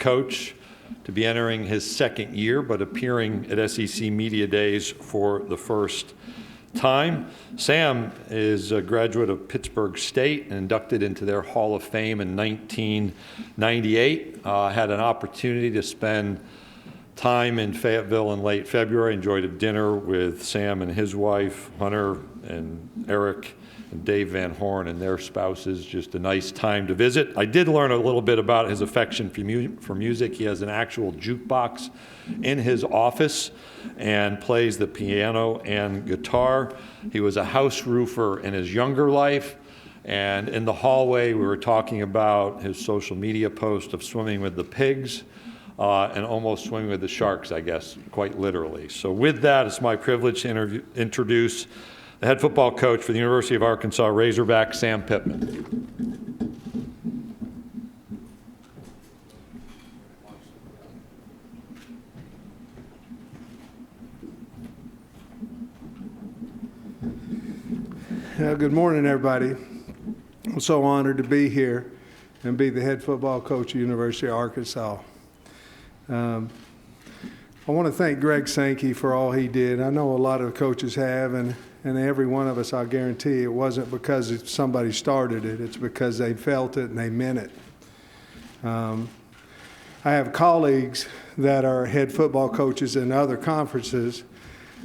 coach to be entering his second year, but appearing at SEC Media Days for the first time. Sam is a graduate of Pittsburgh State and inducted into their Hall of Fame in 1998. Had an opportunity to spend time in Fayetteville in late February. Enjoyed a dinner with Sam and his wife, Hunter and Eric and Dave Van Horn and their spouses. Just a nice time to visit. I did learn a little bit about his affection for music. He has an actual jukebox in his office and plays the piano and guitar. He was a house roofer in his younger life. And in the hallway, we were talking about his social media post of swimming with the pigs and almost swimming with the sharks, I guess, quite literally. So with that, it's my privilege to introduce the head football coach for the University of Arkansas Razorback, Sam Pittman. Good morning, everybody. I'm so honored to be here and be the head football coach at University of Arkansas. I want to thank Greg Sankey for all he did. I know a lot of coaches have, and every one of us, I guarantee, it wasn't because somebody started it. It's because they felt it and they meant it. I have colleagues that are head football coaches in other conferences,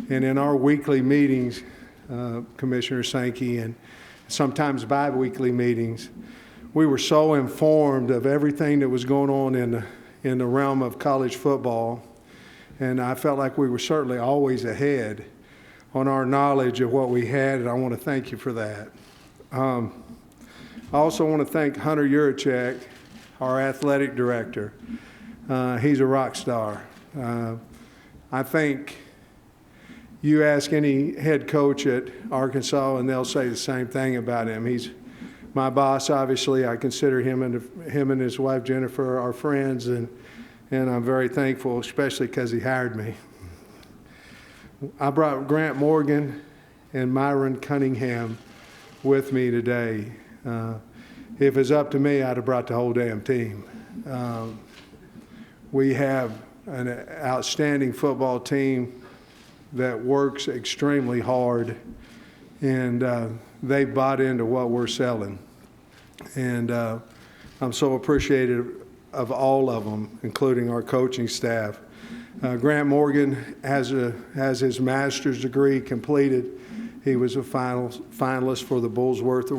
and in our weekly meetings, Commissioner Sankey, and sometimes bi-weekly meetings, we were so informed of everything that was going on in the realm of college football, and I felt like we were certainly always ahead on our knowledge of what we had, and I want to thank you for that. I also want to thank Hunter Yurachek, our athletic director. He's a rock star. I think you ask any head coach at Arkansas, and they'll say the same thing about him. He's my boss, obviously. I consider him and his wife, Jennifer, our friends, and I'm very thankful, especially because he hired me. I brought Grant Morgan and Myron Cunningham with me today. If it's up to me, I'd have brought the whole damn team. We have an outstanding football team that works extremely hard, and they bought into what we're selling. And I'm so appreciative of all of them, including our coaching staff. Grant Morgan has his master's degree completed. He was a finalist for the Burlsworth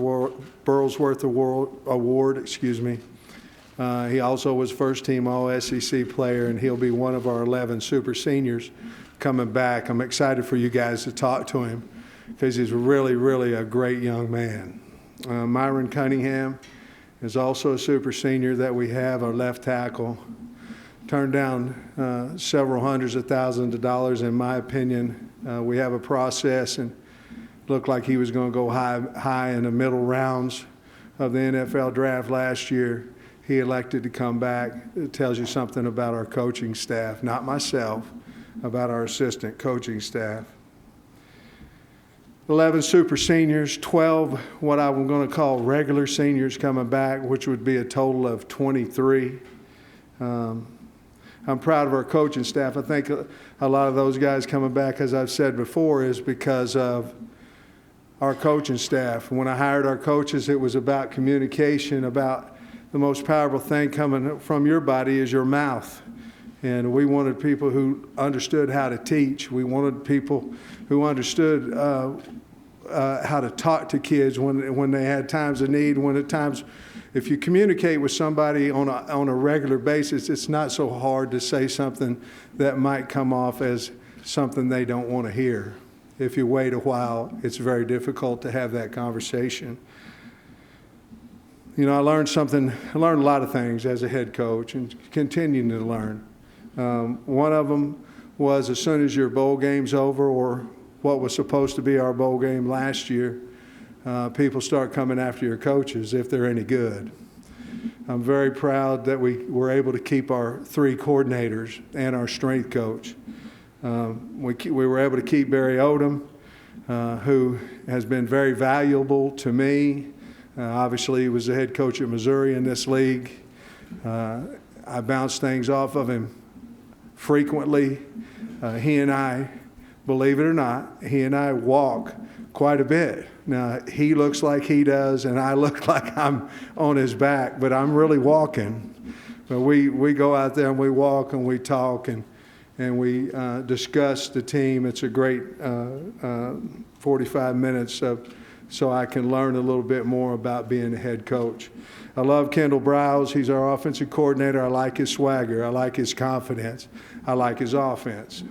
Award. He also was first team All-SEC player, and he'll be one of our 11 super seniors coming back. I'm excited for you guys to talk to him because he's really, really a great young man. Myron Cunningham is also a super senior that we have, our left tackle. Turned down several hundreds of thousands of dollars, in my opinion. We have a process, and looked like he was going to go high in the middle rounds of the NFL draft last year. He elected to come back. It tells you something about our coaching staff, not myself, about our assistant coaching staff. 11 super seniors, 12 what I'm going to call regular seniors coming back, which would be a total of 23. I'm proud of our coaching staff. I think a lot of those guys coming back, as I've said before, is because of our coaching staff. When I hired our coaches, it was about communication, about the most powerful thing coming from your body is your mouth. And we wanted people who understood how to teach. We wanted people who understood how to talk to kids when they had times of need. When at times, if you communicate with somebody on a regular basis, it's not so hard to say something that might come off as something they don't want to hear. If you wait a while, it's very difficult to have that conversation. You know, I learned a lot of things as a head coach and continuing to learn. One of them was as soon as your bowl game's over, or what was supposed to be our bowl game last year, people start coming after your coaches if they're any good. I'm very proud that we were able to keep our 3 coordinators and our strength coach. We were able to keep Barry Odom, who has been very valuable to me. Obviously, he was the head coach at Missouri in this league. I bounce things off of him frequently. He and I, believe it or not, he and I walk quite a bit. Now, he looks like he does, and I look like I'm on his back, but I'm really walking. But we go out there and we walk and we talk and we discuss the team. It's a great 45 minutes so I can learn a little bit more about being a head coach. I love Kendall Browse. He's our offensive coordinator. I like his swagger. I like his confidence. I like his offense.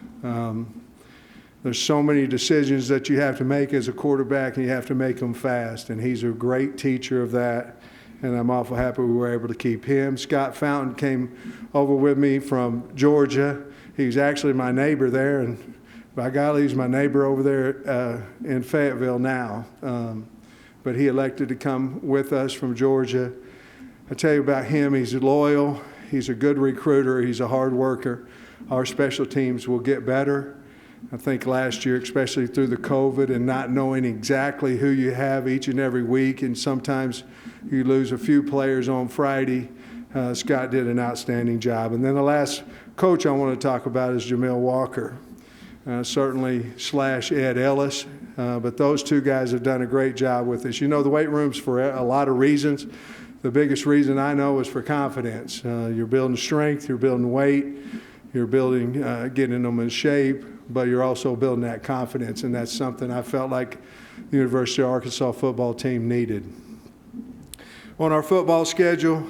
There's so many decisions that you have to make as a quarterback, and you have to make them fast, and he's a great teacher of that, and I'm awful happy we were able to keep him. Scott Fountain came over with me from Georgia. He's actually my neighbor there, and by golly, he's my neighbor over there in Fayetteville now. But he elected to come with us from Georgia. I tell you about him, he's loyal, he's a good recruiter, he's a hard worker. Our special teams will get better. I think last year, especially through the COVID and not knowing exactly who you have each and every week, and sometimes you lose a few players on Friday, Scott did an outstanding job. And then the last coach I want to talk about is Jamil Walker, certainly / Ed Ellis, but those two guys have done a great job with us. You know, the weight room's for a lot of reasons. The biggest reason I know is for confidence. You're building strength, you're building weight, you're building, getting them in shape, but you're also building that confidence, and that's something I felt like the University of Arkansas football team needed. On our football schedule,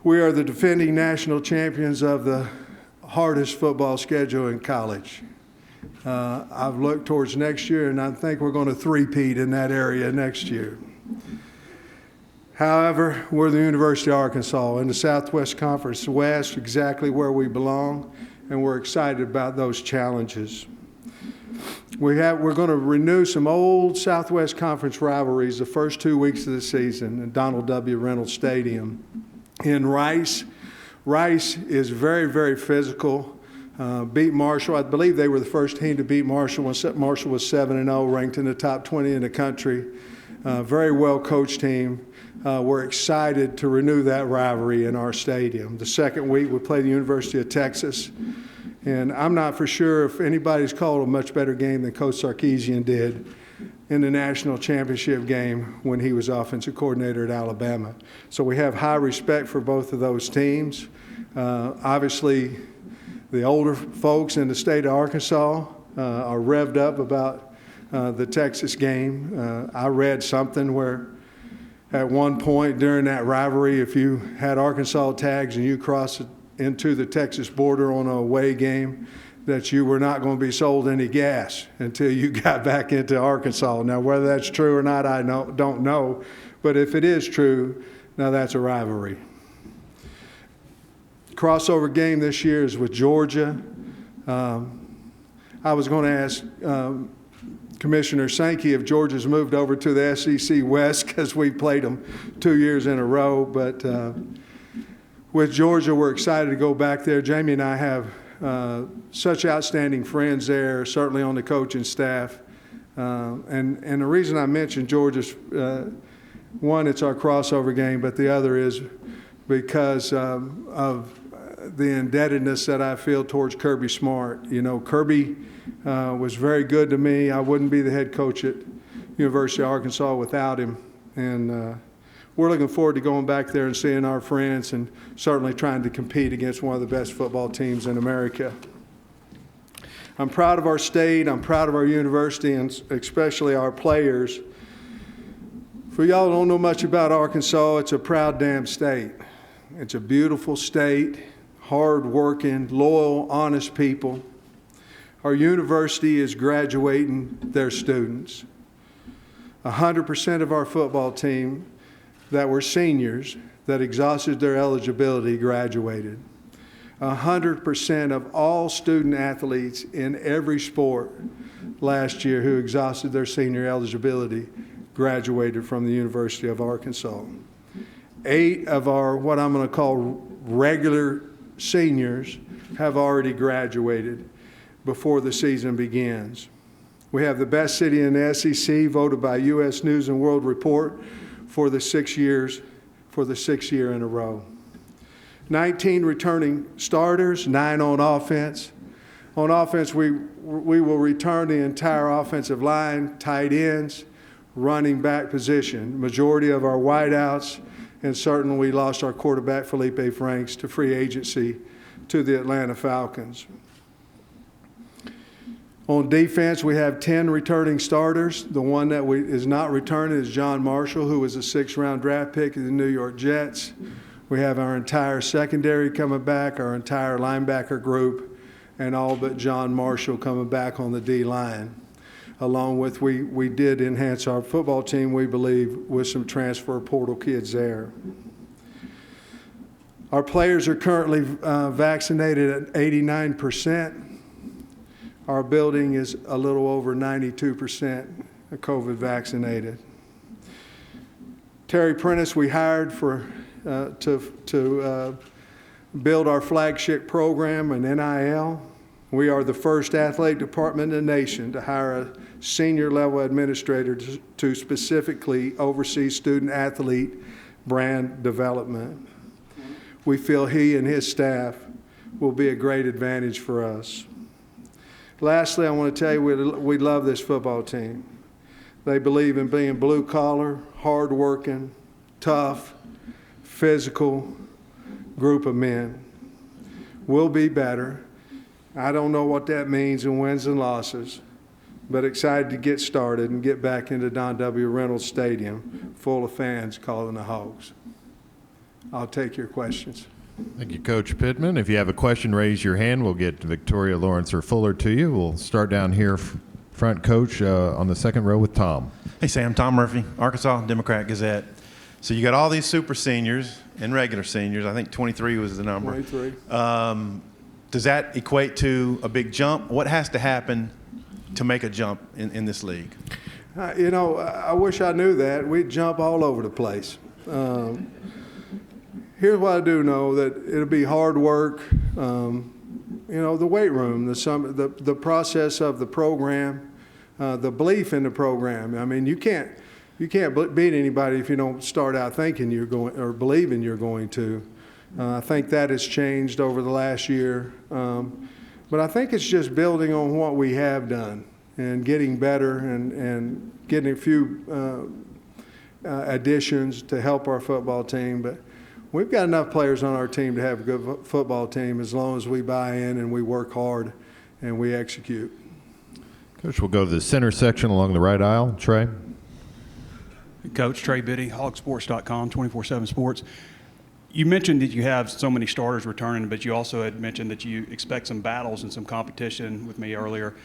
we are the defending national champions of the hardest football schedule in college. I've looked towards next year, and I think we're going to three-peat in that area next year. However, we're the University of Arkansas in the Southwest Conference West, exactly where we belong, and we're excited about those challenges. We're going to renew some old Southwest Conference rivalries the first 2 weeks of the season at Donald W. Reynolds Stadium. In Rice is very, very physical. Beat Marshall. I believe they were the first team to beat Marshall when Marshall was 7-0, ranked in the top 20 in the country. Very well coached team. We're excited to renew that rivalry in our stadium. The second week we play the University of Texas, and I'm not for sure if anybody's called a much better game than Coach Sarkisian did in the national championship game when he was offensive coordinator at Alabama. So we have high respect for both of those teams. Obviously, the older folks in the state of Arkansas are revved up about the Texas game. I read something where at one point during that rivalry, if you had Arkansas tags and you crossed into the Texas border on a away game, that you were not going to be sold any gas until you got back into Arkansas. Now, whether that's true or not, I don't know. But if it is true, now that's a rivalry. Crossover game this year is with Georgia. I was going to ask Commissioner Sankey if Georgia's moved over to the SEC West because we played them 2 years in a row. But with Georgia, we're excited to go back there. Jamie and I have such outstanding friends there, certainly on the coaching staff. And the reason I mentioned Georgia's, one, it's our crossover game, but the other is because of the indebtedness that I feel towards Kirby Smart. You know, Kirby was very good to me. I wouldn't be the head coach at University of Arkansas without him. And we're looking forward to going back there and seeing our friends and certainly trying to compete against one of the best football teams in America. I'm proud of our state. I'm proud of our university, and especially our players. For y'all who don't know much about Arkansas, it's a proud damn state. It's a beautiful state, hard-working, loyal, honest people. Our university is graduating their students. 100% of our football team that were seniors that exhausted their eligibility graduated. 100% of all student athletes in every sport last year who exhausted their senior eligibility graduated from the University of Arkansas. 8 of our, what I'm going to call regular seniors, have already graduated before the season begins. We have the best city in the SEC, voted by U.S. News and World Report for the 6 years for the 6th year in a row. 19 returning starters, 9 on offense. On offense, we will return the entire offensive line, tight ends, running back position. Majority of our wideouts, and certainly we lost our quarterback, Felipe Franks, to free agency to the Atlanta Falcons. On defense, we have 10 returning starters. The one that is not returning is John Marshall, who was a 6th-round draft pick of the New York Jets. We have our entire secondary coming back, our entire linebacker group, and all but John Marshall coming back on the D-line. Along with, we did enhance our football team, we believe, with some transfer portal kids there. Our players are currently vaccinated at 89%. Our building is a little over 92% COVID vaccinated. Terry Prentice, we hired to build our flagship program, an NIL. We are the first athletic department in the nation to hire a senior level administrator to specifically oversee student athlete brand development. We feel he and his staff will be a great advantage for us. Lastly, I want to tell you we love this football team. They believe in being blue collar, hard working, tough, physical group of men. We'll be better. I don't know what that means in wins and losses, but excited to get started and get back into Don W. Reynolds Stadium full of fans calling the Hogs. I'll take your questions. Thank you, Coach Pittman. If you have a question, raise your hand. We'll get Victoria, Lawrence, or Fuller to you. We'll start down here front, Coach, on the second row with Tom. Hey, Sam. Tom Murphy, Arkansas Democrat Gazette. So you got all these super seniors and regular seniors. I think 23 was the number. 23. Does that equate to a big jump? What has to happen to make a jump in this league? I wish I knew that. We'd jump all over the place. Here's what I do know, that it'll be hard work. The weight room, the process of the program, the belief in the program. I mean, you can't beat anybody if you don't start out thinking you're going or believing you're going to. I think that has changed over the last year. But I think it's just building on what we have done and getting better and getting a few additions to help our football team. But we've got enough players on our team to have a good football team as long as we buy in and we work hard and we execute. Coach, we'll go to the center section along the right aisle. Trey. Coach, Trey Biddy, hogsports.com, 24/7 Sports. You mentioned that you have so many starters returning, but you also had mentioned that you expect some battles and some competition with me earlier,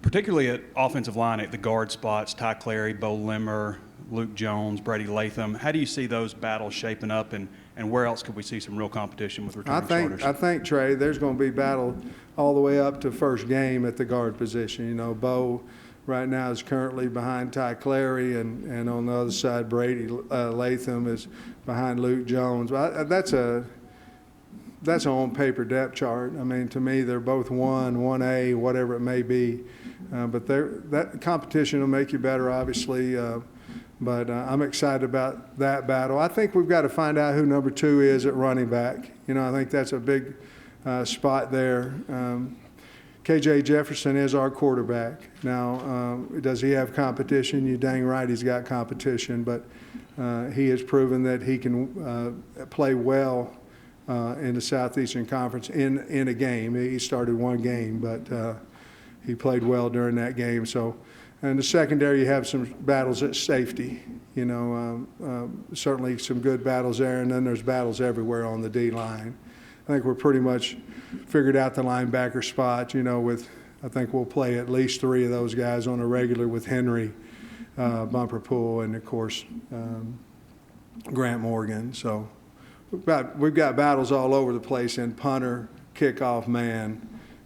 particularly at offensive line at the guard spots, Ty Clary, Bo Limmer, Luke Jones, Brady Latham. How do you see those battles shaping up, and where else could we see some real competition with returning starters? I think, Trey, there's going to be battle all the way up to first game at the guard position. Bo right now is currently behind Ty Clary, and on the other side, Brady Latham is behind Luke Jones. That's an on-paper depth chart. I mean, to me, they're both 1A, whatever it may be. But that competition will make you better, obviously. But I'm excited about that battle. I think we've got to find out who number 2 is at running back. I think that's a big spot there. KJ Jefferson is our quarterback. Now, does he have competition? You're dang right he's got competition, but he has proven that he can play well in the Southeastern Conference in a game. He started one game, but he played well during that game. So, in the secondary, you have some battles at safety. Certainly some good battles there, and then there's battles everywhere on the D-line. I think we're pretty much figured out the linebacker spot, I think we'll play at least 3 of those guys on a regular with Henry, Bumper Pool, and of course, Grant Morgan. So we've got battles all over the place in punter, kickoff man,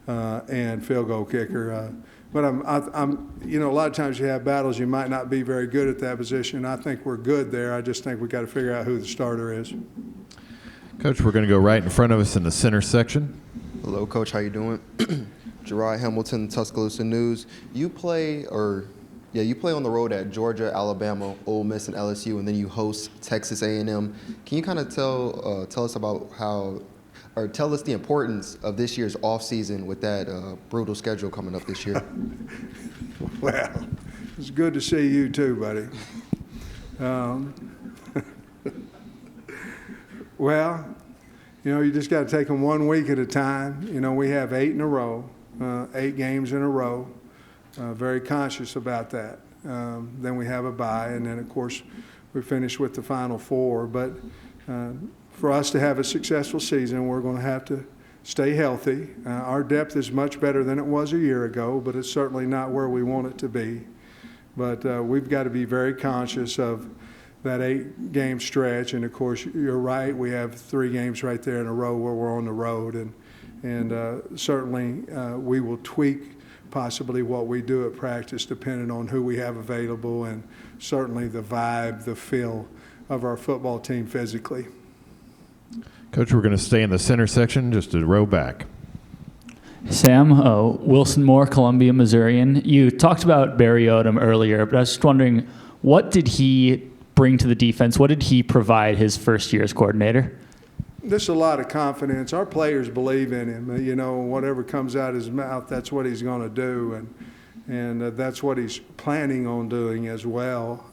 and field goal kicker. But a lot of times you have battles, you might not be very good at that position. I think we're good there. I just think we've got to figure out who the starter is. Coach, we're going to go right in front of us in the center section. Hello, Coach. How you doing? Gerard Hamilton, Tuscaloosa News. You Yeah, you play on the road at Georgia, Alabama, Ole Miss, and LSU, and then you host Texas A&M. Can you kind of tell us about tell us the importance of this year's offseason with that brutal schedule coming up this year? Well, it's good to see you too, buddy. Well, you just got to take them 1 week at a time. We have 8 in a row, 8 games in a row. Very conscious about that. Then we have a bye, and then, of course, we finish with the Final Four. But for us to have a successful season, we're going to have to stay healthy. Our depth is much better than it was a year ago, but it's certainly not where we want it to be. But we've got to be very conscious of that 8-game stretch. And, of course, you're right. We have 3 games right there in a row where we're on the road. And certainly we will tweak possibly what we do at practice depending on who we have available and certainly the vibe, the feel of our football team physically. Coach, we're going to stay in the center section just a row back. Sam, Wilson Moore, Columbia, Missourian. You talked about Barry Odom earlier, but I was just wondering, what did he bring to the defense? What did he provide his first year as coordinator? There's a lot of confidence. Our players believe in him. Whatever comes out of his mouth, that's what he's going to do, and that's what he's planning on doing as well.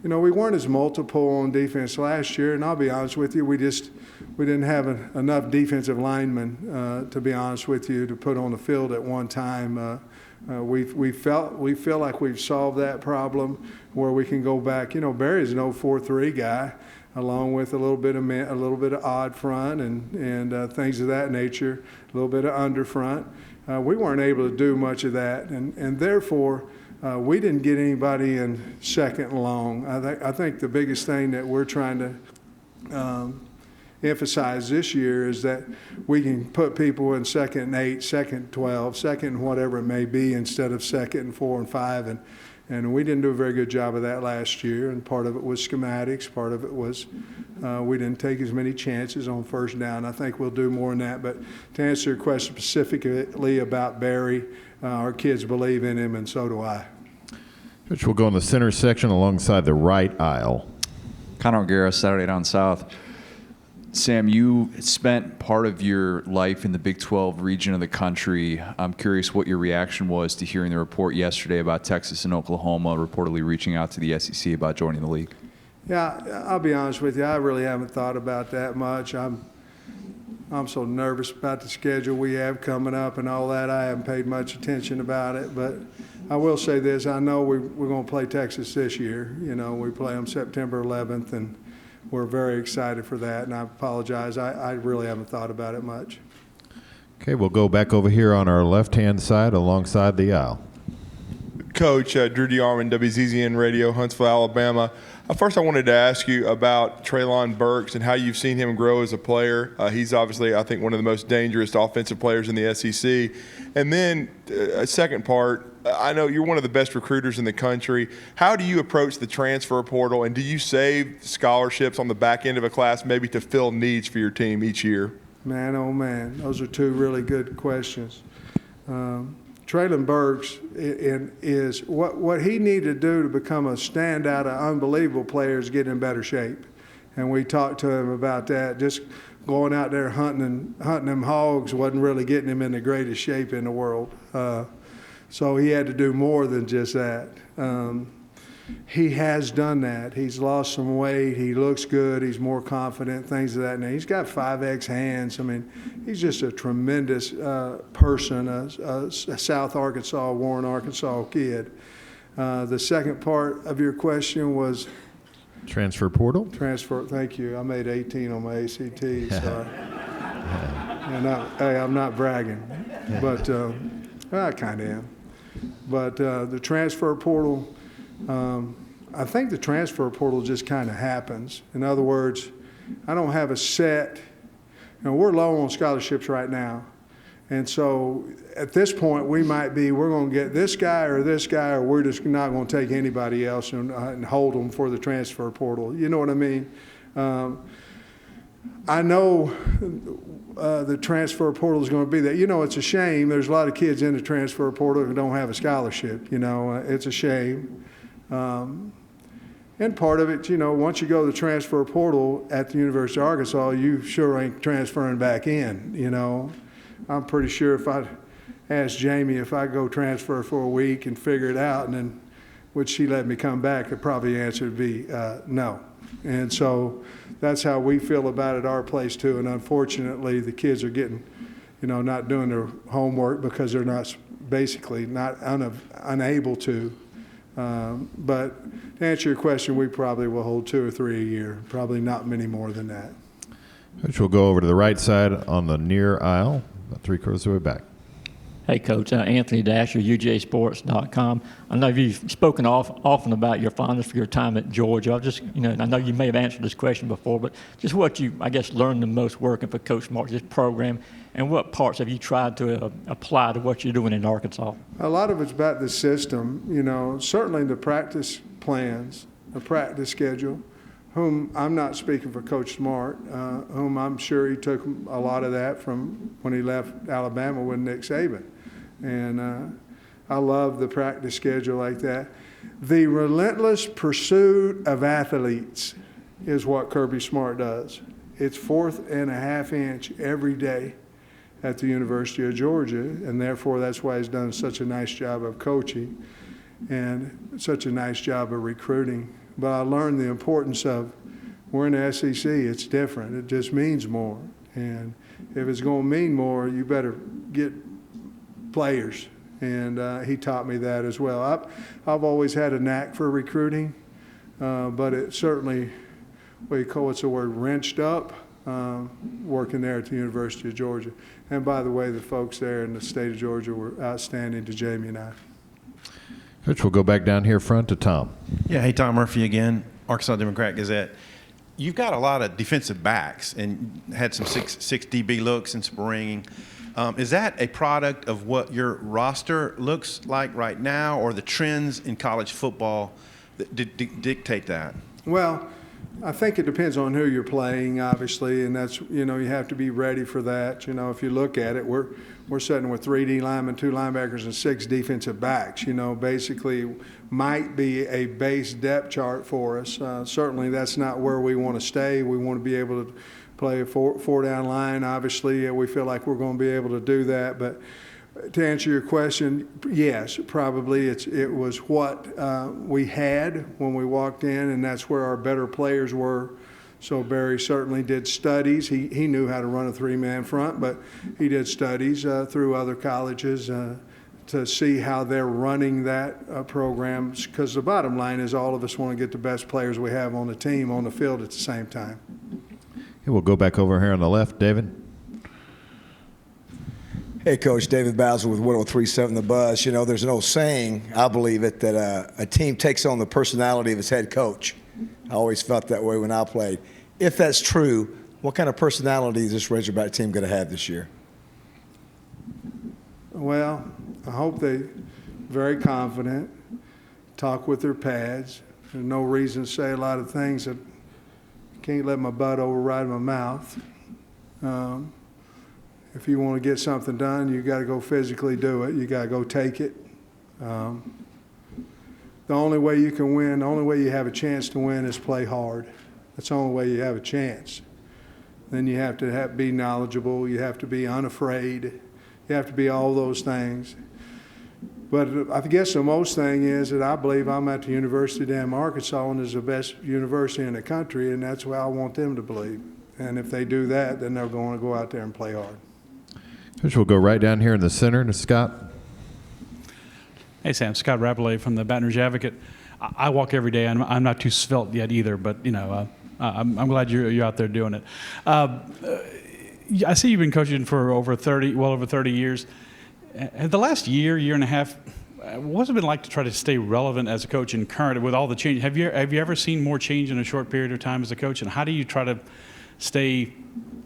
We weren't as multiple on defense last year, and I'll be honest with you, we didn't have enough defensive linemen, to be honest with you, to put on the field at one time. We feel like we've solved that problem where we can go back. Barry's an 0-4-3 guy, along with a little bit of odd front and things of that nature, a little bit of under front. We weren't able to do much of that, and therefore we didn't get anybody in second and long. I think the biggest thing that we're trying to emphasize this year is that we can put people in 2nd and 8, 2nd and 12, 2nd and whatever it may be instead of 2nd and 4 and 5. And we didn't do a very good job of that last year, and part of it was schematics, part of it was we didn't take as many chances on first down. I think we'll do more than that. But to answer your question specifically about Barry, our kids believe in him, and so do I. Coach, we'll go in the center section alongside the right aisle. Connor O'Gara, Saturday Down South. Sam, you spent part of your life in the Big 12 region of the country. I'm curious what your reaction was to hearing the report yesterday about Texas and Oklahoma reportedly reaching out to the SEC about joining the league. Yeah, I'll be honest with you. I really haven't thought about that much. I'm so nervous about the schedule we have coming up and all that. I haven't paid much attention about it. But I will say this. I know we're going to play Texas this year. We play them September 11th, and we're very excited for that, and I apologize. I really haven't thought about it much. Okay, we'll go back over here on our left-hand side alongside the aisle. Coach, Drew DeArmond, WZZN Radio, Huntsville, Alabama. First, I wanted to ask you about Treylon Burks and how you've seen him grow as a player. He's obviously, I think, one of the most dangerous offensive players in the SEC. And then a second part, I know you're one of the best recruiters in the country. How do you approach the transfer portal, and do you save scholarships on the back end of a class maybe to fill needs for your team each year? Man, oh, man, those are 2 really good questions. Treylon Burks is what he needed to do to become a standout, an unbelievable player is get in better shape. And we talked to him about that. Just going out there hunting them hogs wasn't really getting him in the greatest shape in the world. So he had to do more than just that. He has done that. He's lost some weight. He looks good. He's more confident, things of that nature. He's got 5X hands. I mean, he's just a tremendous person, a South Arkansas, Warren, Arkansas kid. The second part of your question was? Transfer portal? Transfer, thank you. I made 18 on my ACT, so I'm not bragging, but I kind of am. But the transfer portal, I think the transfer portal just kind of happens. In other words, I don't have a set, we're low on scholarships right now. And so at this point, we're going to get this guy, or we're just not going to take anybody else and hold them for the transfer portal. You know what I mean? I know the transfer portal is going to be there. You know, it's a shame. There's a lot of kids in the transfer portal who don't have a scholarship. You know, it's a shame. And part of it, you know, once you go to the transfer portal at the University of Arkansas, you sure ain't transferring back in, you know. I'm pretty sure if I asked Jamie if I go transfer for a week and figure it out, and then would she let me come back, the probably answer would be no. And so that's how we feel about it at our place too. And unfortunately, the kids are getting, you know, not doing their homework because they're not basically not unable to. But to answer your question, we probably will hold 2 or 3 a year, probably not many more than that. Coach, we'll go over to the right side on the near aisle, about 3/4 of the way back. Hey, Coach. Anthony Dasher, UJSports.com. I know you've spoken often about your fondness for your time at Georgia. I know you may have answered this question before, but just what you, I guess, learned the most working for Coach Smart, this program, and what parts have you tried to apply to what you're doing in Arkansas? A lot of it's about the system, you know, certainly the practice plans, the practice schedule, whom I'm not speaking for Coach Smart, whom I'm sure he took a lot of that from when he left Alabama with Nick Saban. And I love the practice schedule like that. The relentless pursuit of athletes is what Kirby Smart does. It's 4.5 inch every day at the University of Georgia, and therefore that's why he's done such a nice job of coaching and such a nice job of recruiting. But I learned the importance of, we're in the SEC, it's different. It just means more. And if it's going to mean more, you better get players. And he taught me that as well. I've always had a knack for recruiting, but it certainly, what's the word, wrenched up working there at the University of Georgia. And by the way, the folks there in the state of Georgia were outstanding to Jamie and I. Coach, we'll go back down here front to Tom. Yeah, hey, Tom Murphy again, Arkansas Democrat-Gazette. You've got a lot of defensive backs and had some six DB looks in spring. Is that a product of what your roster looks like right now, or the trends in college football that dictate that? Well, I think it depends on who you're playing, obviously, and that's, you know, you have to be ready for that. You know, if you look at it, we're sitting with 3 D linemen, 2 linebackers, and 6 defensive backs. You know, basically might be a base depth chart for us. Certainly that's not where we want to stay. We want to be able to play a four down line. Obviously, we feel like we're going to be able to do that. But to answer your question, yes, probably it was what we had when we walked in, and that's where our better players were. So Barry certainly did studies. He knew how to run a 3-man front, but he did studies through other colleges to see how they're running that program, because the bottom line is all of us want to get the best players we have on the team on the field at the same time. Okay, we'll go back over here on the left. David. Hey, Coach, David Basil with 103.7 The Buzz. You know, there's an old saying, I believe it, that a team takes on the personality of its head coach. I always felt that way when I played. If that's true, what kind of personality is this Razorback team going to have this year? Well, I hope they're very confident, talk with their pads. There's no reason to say a lot of things that can't let my butt override my mouth. If you want to get something done, you got to go physically do it. You got to go take it. The only way you can win, the only way you have a chance to win is play hard. That's the only way you have a chance. Then you have to be knowledgeable. You have to be unafraid. You have to be all those things. But I guess the most thing is that I believe I'm at the University of damn Arkansas, and it's the best university in the country, and that's what I want them to believe. And if they do that, then they're going to go out there and play hard. Coach, we'll go right down here in the center to Scott. Hey, Sam. Scott Rappley from the Baton Rouge Advocate. I walk every day. I'm not too svelte yet either, but, you know, I'm glad you're out there doing it. I see you've been coaching for well over 30 years. The last year and a half, what's it been like to try to stay relevant as a coach and current with all the change? Have you ever seen more change in a short period of time as a coach? And how do you try to stay,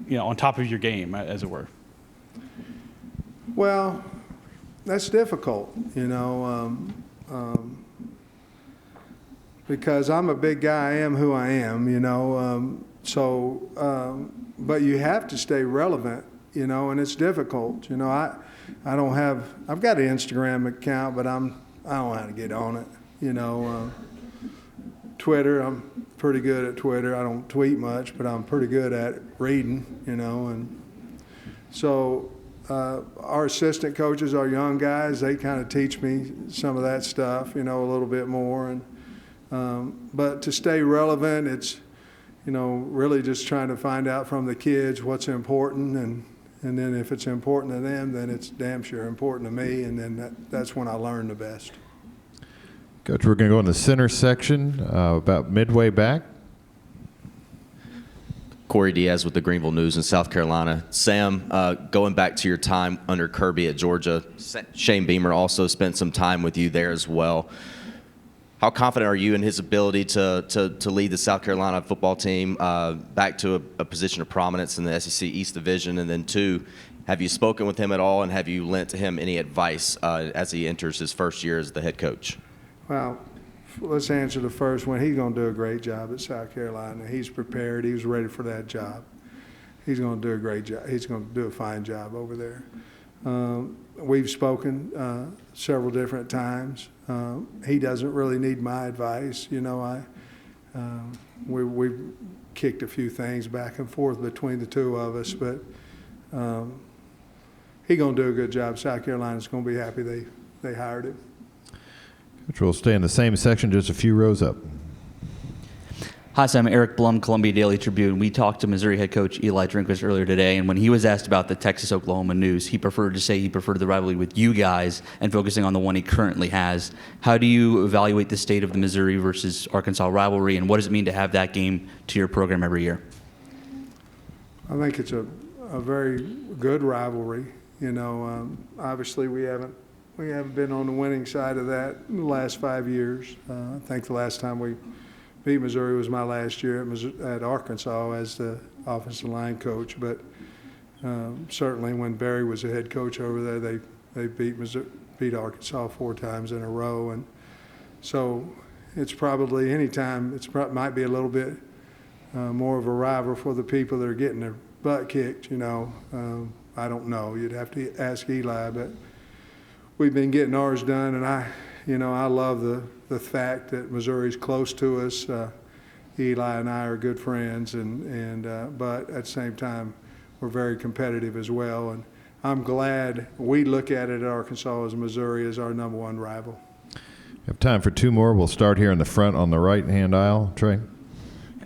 you know, on top of your game, as it were? Well, that's difficult, you know, because I'm a big guy. I am who I am, you know. But you have to stay relevant you know, and it's difficult. You know, I've got an Instagram account, but I don't know how to get on it. You know, Twitter, I'm pretty good at Twitter. I don't tweet much, but I'm pretty good at reading, you know, and so our assistant coaches, our young guys, they kind of teach me some of that stuff, you know, a little bit more. And but to stay relevant, it's, you know, really just trying to find out from the kids what's important, and then if it's important to them, then it's damn sure important to me, and then that's when I learn the best. Coach, we're going to go in the center section, about midway back. Corey Diaz with the Greenville News in South Carolina. Sam, going back to your time under Kirby at Georgia, Shane Beamer also spent some time with you there as well. How confident are you in his ability to lead the South Carolina football team back to a position of prominence in the SEC East Division? And then two, have you spoken with him at all, and have you lent to him any advice as he enters his first year as the head coach? Well, let's answer the first one. He's going to do a great job at South Carolina. He's prepared. He was ready for that job. He's going to do a great job. He's going to do a fine job over there. We've spoken several different times. He doesn't really need my advice. You know, we've kicked a few things back and forth between the two of us, but he's going to do a good job. South Carolina's going to be happy they hired him. Coach, we'll stay in the same section, just a few rows up. Hi, Sam. Eric Blum, Columbia Daily Tribune. We talked to Missouri head coach Eli Drinkwitz earlier today, and when he was asked about the Texas-Oklahoma news, he preferred to say he preferred the rivalry with you guys and focusing on the one he currently has. How do you evaluate the state of the Missouri versus Arkansas rivalry, and what does it mean to have that game to your program every year? I think it's a very good rivalry. You know, obviously we haven't been on the winning side of that in the last 5 years. I think the last time we beat Missouri was my last year at Arkansas as the offensive line coach. But certainly when Barry was the head coach over there, they beat Arkansas 4 times in a row. And so it's probably might be a little bit more of a rival for the people that are getting their butt kicked, you know. I don't know. You'd have to ask Eli, but we've been getting ours done, and I love the fact that Missouri's close to us. Eli and I are good friends, but at the same time, we're very competitive as well. And I'm glad we look at it at Arkansas as Missouri as our number one rival. We have time for 2 more. We'll start here in the front on the right-hand aisle. Trey.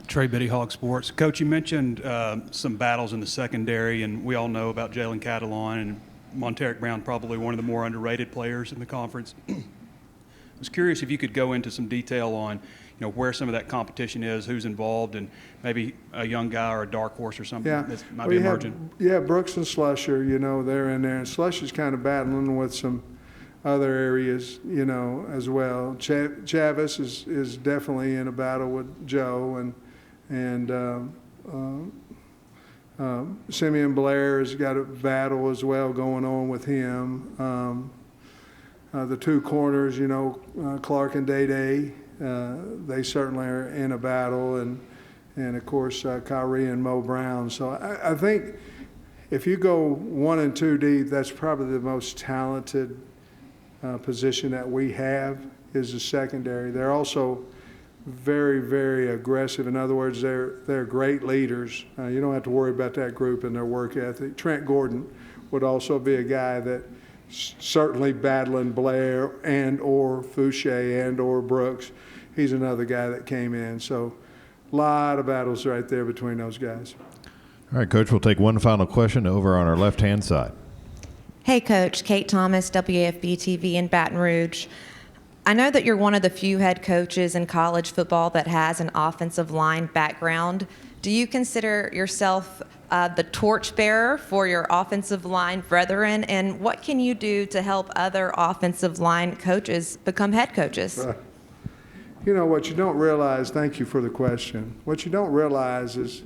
Trey Biddy, Hog Sports. Coach, you mentioned some battles in the secondary, and we all know about Jalen Catalon and Monteric Brown, probably one of the more underrated players in the conference. I was curious if you could go into some detail on, where some of that competition is, who's involved, and maybe a young guy or a dark horse or something that might be emerging. Brooks and Slusher, they're in there. And Slusher's kind of battling with some other areas, as well. Chavis is definitely in a battle with Joe, and Simeon Blair has got a battle as well going on with him. The 2 corners, Clark and Day, they certainly are in a battle, and of course Kyrie and Mo Brown. So I think if you go 1 and 2 deep, that's probably the most talented position that we have is the secondary. They're also very, very aggressive. In other words, they're great leaders. You don't have to worry about that group and their work ethic. Trent Gordon would also be a guy that certainly battling Blair and or Fouché and or Brooks. He's another guy that came in. So a lot of battles right there between those guys. All right, Coach, we'll take one final question over on our left-hand side. Hey, Coach. Kate Thomas, WAFB TV in Baton Rouge. I know that you're one of the few head coaches in college football that has an offensive line background. Do you consider yourself the torchbearer for your offensive line brethren? And what can you do to help other offensive line coaches become head coaches? What you don't realize, thank you for the question. What you don't realize is,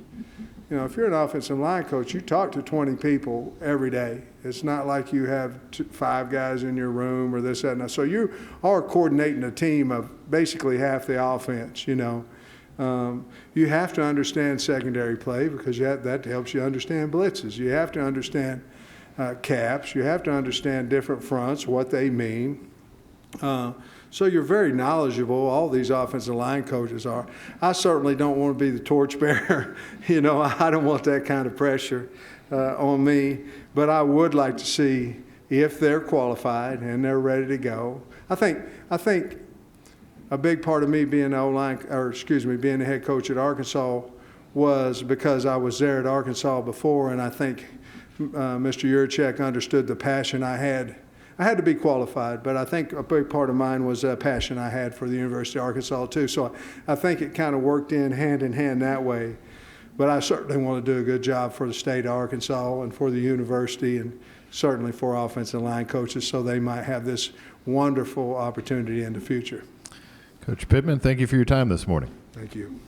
if you're an offensive line coach, you talk to 20 people every day. It's not like you have 5 guys in your room or this, that, and that. So you are coordinating a team of basically half the offense, You have to understand secondary play because that helps you understand blitzes. You have to understand caps. You have to understand different fronts, what they mean. So you're very knowledgeable. All these offensive line coaches are. I certainly don't want to be the torchbearer. I don't want that kind of pressure on me. But I would like to see if they're qualified and they're ready to go. I think a big part of me being being the head coach at Arkansas was because I was there at Arkansas before, and I think Mr. Yurchek understood the passion I had. I had to be qualified, but I think a big part of mine was a passion I had for the University of Arkansas too. So I think it kind of worked in hand that way. But I certainly want to do a good job for the state of Arkansas and for the university and certainly for offensive line coaches so they might have this wonderful opportunity in the future. Coach Pittman, thank you for your time this morning. Thank you.